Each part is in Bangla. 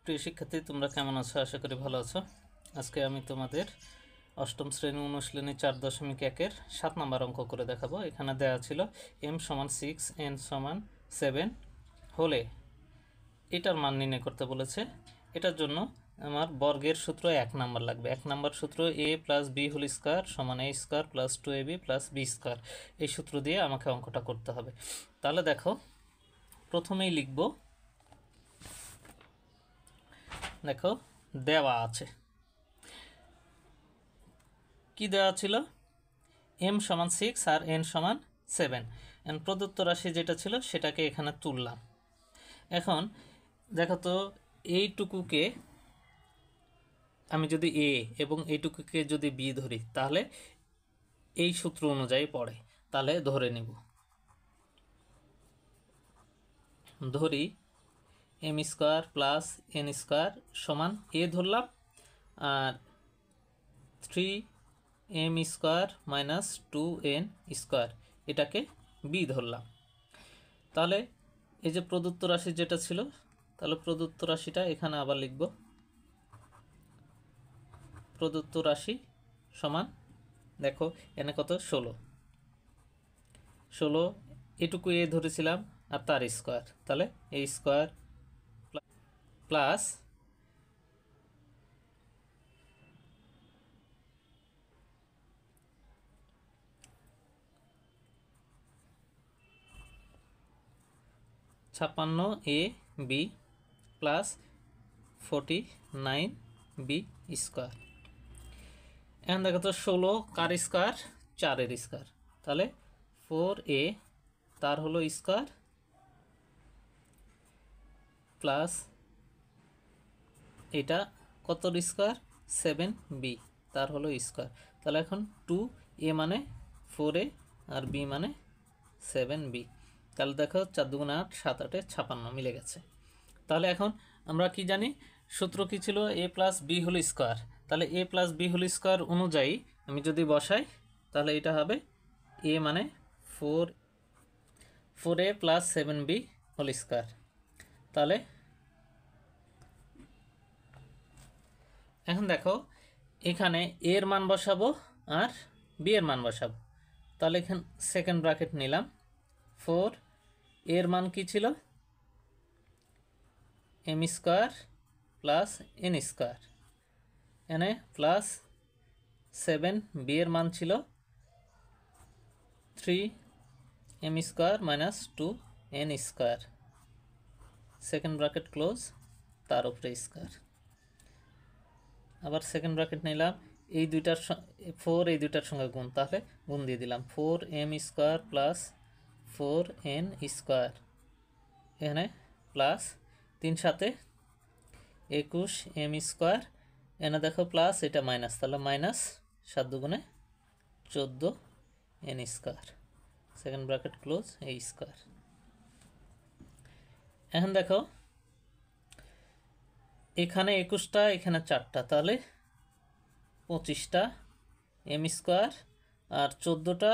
প্রিয় শিক্ষার্থী, তোমরা কেমন আছো? আশা করি ভালো আছো। আজকে আমি তোমাদের অষ্টম শ্রেণী অনুশীলনী 4.1-এর 7 নম্বর অঙ্ক করে দেখাবো। এখানে দেওয়া ছিল m = 6 n = 7 হলে এটার মান নির্ণয় করতে বলেছে। এটার জন্য আমার বর্গের সূত্র 1 নম্বর লাগবে। 1 নম্বর সূত্র a + b² = a² + 2ab + b²। এই সূত্র দিয়ে আমাকে অঙ্কটা করতে হবে। তাহলে দেখো, প্রথমেই লিখব, দেখো দেওয়া আছে, কি দেওয়া ছিল? m = 6 আর n = 7। প্রদত্ত রাশি যেটা ছিল সেটাকে এখানে তুললাম। এখন দেখো তো, এইটুকুকে আমি যদি a এবং এইটুকুকে যদি b ধরি, তাহলে এই সূত্র অনুযায়ী পড়ে। তাহলে ধরে নিব, ধরি m² + n² = a ধরলাম, আর 3m² - 2n² এটাকে b ধরলাম। তাহলে এই যে প্রদত্ত রাশি যেটা ছিল, তাহলে প্রদত্ত রাশিটা এখানে আবার লিখব। প্রদত্ত রাশি সমান, দেখো এনে কত, 16, এটুকু এ ধরেছিলাম আর তার স্কোয়ার, তাহলে a² প্লাস (56ab + 49b²). এখন দেখো তো, 16 কার স্কোয়ার? 4-এর স্কোয়ার, তাহলে 4a তার হলো স্কোয়ার প্লাস এটা কতর স্কোয়ার? 7b তার হলো স্কোয়ার। তাহলে এখন 2a মানে 4a আর b মানে 7b। তাহলে দেখো 4 × 2 = 8, 7 × 8 = 56, মিলে গেছে। তাহলে এখন আমরা কি জানি, সূত্র কি ছিল? a + b² তাহলে a + b² অনুযায়ী আমি যদি বসাই, তাহলে এটা হবে a মানে 4a + 7b²। তাহলে এখন দেখো, এখানে a এর মান বসাবো আর b এর মান বসাবো। তাহলে এখানে সেকেন্ড ব্র্যাকেট নিলাম। 4 এর মান কি ছিল? m² + n², এনে প্লাস 7b এর মান ছিল 3m² - 2n², second bracket close, তার উপরে স্কোয়ার। আবার সেকেন্ড ব্র্যাকেট নিলাম, এই দুইটার 4 এই দুইটার সঙ্গে গুণ, তাহলে গুণ দিয়ে দিলাম 4m² + 4n², এখানে প্লাস 3 × 7 = 21m², এনে দেখো প্লাস, এটা মাইনাস, তাহলে minus 7 × 2 = 14n², second bracket close, এই স্কোয়ার। এখন দেখো, এখানে 21টা, এখানে 4টা, তাহলে 25টা m² আর 14টা,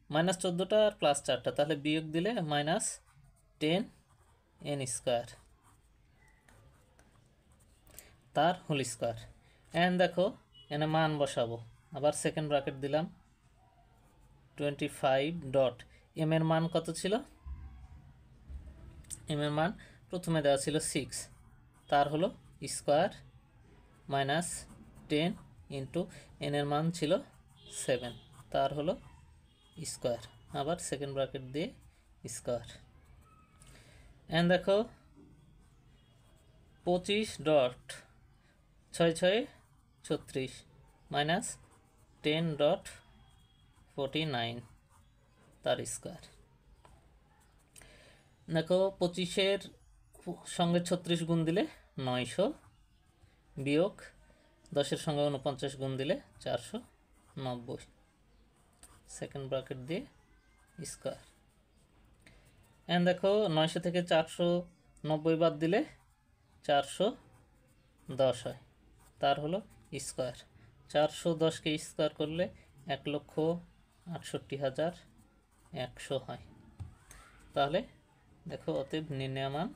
-14টা আর +4টা, তাহলে বিয়োগ দিলে -10n² তার হোল স্কোয়ার। এন্ড দেখো, এখানে মান বসাবো, আবার সেকেন্ড ব্র্যাকেট দিলাম 25 m এর মান কত ছিল? m এর মান প্রথমে দেওয়া ছিল 6, তার হলো স্কোয়ার -10 × n এর মান ছিল 7, তার হলো স্কোয়ার, আবার সেকেন্ড ব্র্যাকেট দিয়ে স্কোয়ার। এন্ড দেখো, 25 6 6 36 -10 তার স্কোয়ার। দেখো, 25-এর সঙ্গে 36 গুণ দিলে 900, বিয়োগ 10-এর সঙ্গে 49 গুণ দিলে 490, সেকেন্ড ব্র্যাকেট দিয়ে স্কোয়ার। এন্ড দেখো, 900 থেকে 490 বাদ দিলে 410 হয়, তার হলো স্কোয়ার। 410কে স্কোয়ার করলে 1,68,100 হয়। তাহলে দেখো, অতএব নির্ণয় মান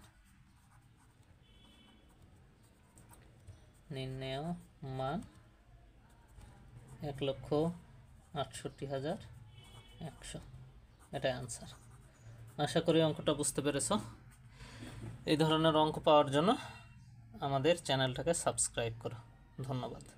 নির্ণেয় মান 1,68,100। এটাই আনসার। আশা করি অঙ্কটা বুঝতে পেরেছ। এই ধরনের অঙ্ক পাওয়ার জন্য আমাদের চ্যানেলটাকে সাবস্ক্রাইব করো। ধন্যবাদ।